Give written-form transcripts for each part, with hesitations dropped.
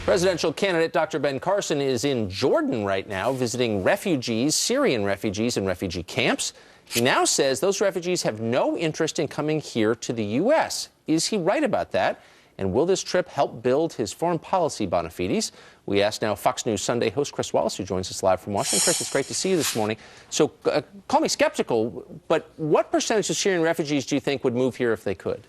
Presidential candidate Dr. Ben Carson is in Jordan right now visiting refugees, Syrian refugees in refugee camps. He now says those refugees have no interest in coming here to the U.S. Is he right about that? And will this trip help build his foreign policy bona fides? We ask now Fox News Sunday host Chris Wallace, who joins us live from Washington. Chris, it's great to see you this morning. So call me skeptical, but what percentage of Syrian refugees do you think would move here if they could?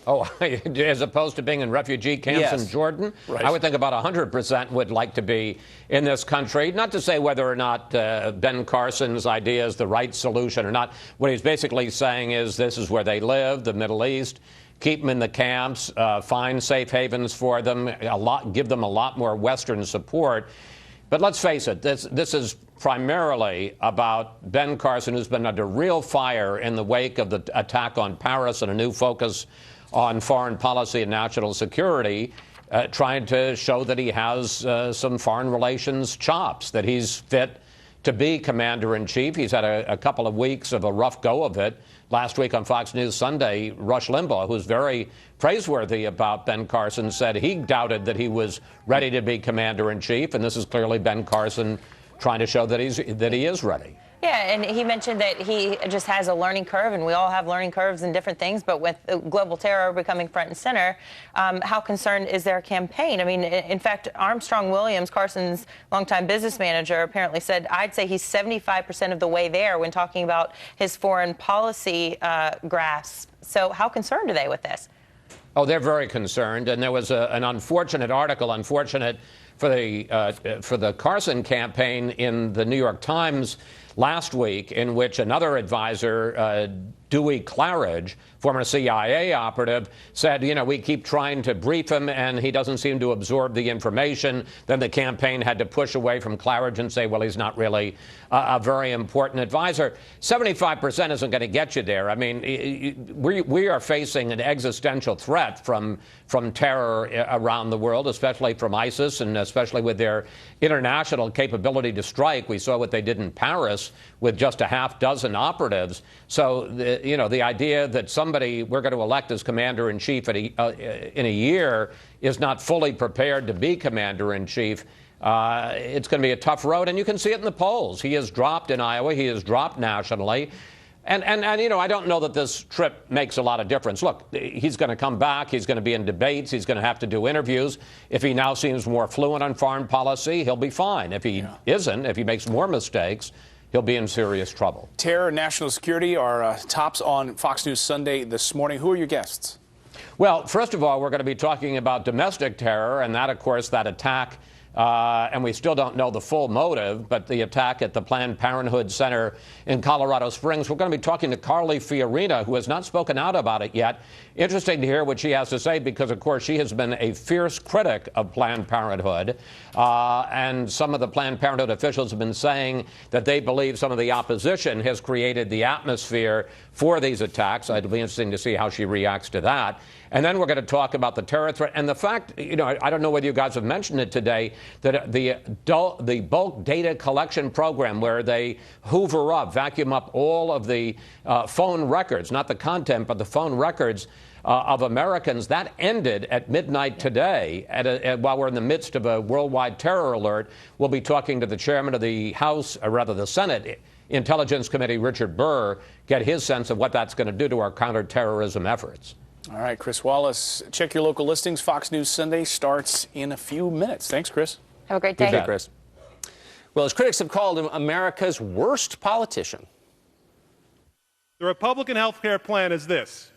Oh, as opposed to being in refugee camps in Jordan? Right. I would think about 100% would like to be in this country. Not to say whether or not Ben Carson's idea is the right solution or not. What he's basically saying is this is where they live, the Middle East. Keep them in the camps, find safe havens for them, give them a lot more Western support. But let's face it, this is primarily about Ben Carson, who's been under real fire in the wake of the attack on Paris and a new focus on foreign policy and national security, trying to show that he has some foreign relations chops, that he's fit to be commander-in-chief. He's had a couple of weeks of a rough go of it. Last week on Fox News Sunday, Rush Limbaugh, who's very praiseworthy about Ben Carson, said he doubted that he was ready to be commander-in-chief, and this is clearly Ben Carson trying to show that he is ready. Yeah, and he mentioned that he just has a learning curve, and we all have learning curves in different things, but with global terror becoming front and center, how concerned is their campaign? I mean, in fact, Armstrong Williams, Carson's longtime business manager, apparently said, I'd say he's 75% of the way there when talking about his foreign policy grasp. So how concerned are they with this? Oh, they're very concerned, and there was an unfortunate article, unfortunate for the Carson campaign in the New York Times last week, in which another advisor, Dewey Claridge, former CIA operative, said, you know, we keep trying to brief him and he doesn't seem to absorb the information. Then the campaign had to push away from Claridge and say, well, he's not really a very important advisor. 75% isn't going to get you there. I mean, we are facing an existential threat from terror around the world, especially from ISIS and especially with their international capability to strike. We saw what they did in Paris with just a half dozen operatives. So, the idea that somebody we're going to elect as commander-in-chief in a year is not fully prepared to be commander-in-chief, it's going to be a tough road. And you can see it in the polls. He has dropped in Iowa. He has dropped nationally. And I don't know that this trip makes a lot of difference. Look, he's going to come back. He's going to be in debates. He's going to have to do interviews. If he now seems more fluent on foreign policy, he'll be fine. If he isn't, if he makes more mistakes, he'll be in serious trouble. Terror and national security are tops on Fox News Sunday this morning. Who are your guests? Well, first of all, we're going to be talking about domestic terror, and that, of course, that attack, and we still don't know the full motive, but the attack at the Planned Parenthood Center in Colorado Springs. We're going to be talking to Carly Fiorina, who has not spoken out about it yet. Interesting to hear what she has to say because, of course, she has been a fierce critic of Planned Parenthood. And some of the Planned Parenthood officials have been saying that they believe some of the opposition has created the atmosphere for these attacks. It'll be interesting to see how she reacts to that. And then we're going to talk about the terror threat and the fact, I don't know whether you guys have mentioned it today, that the bulk data collection program where they hoover up, vacuum up all of the phone records, not the content, but the phone records of Americans, that ended at midnight today. While we're in the midst of a worldwide terror alert, we'll be talking to the chairman of the House, or rather the Senate Intelligence Committee, Richard Burr, get his sense of what that's going to do to our counterterrorism efforts. All right, Chris Wallace, check your local listings. Fox News Sunday starts in a few minutes. Thanks, Chris. Have a great day. Good day, Chris. Well, as critics have called him America's worst politician. The Republican health care plan is this.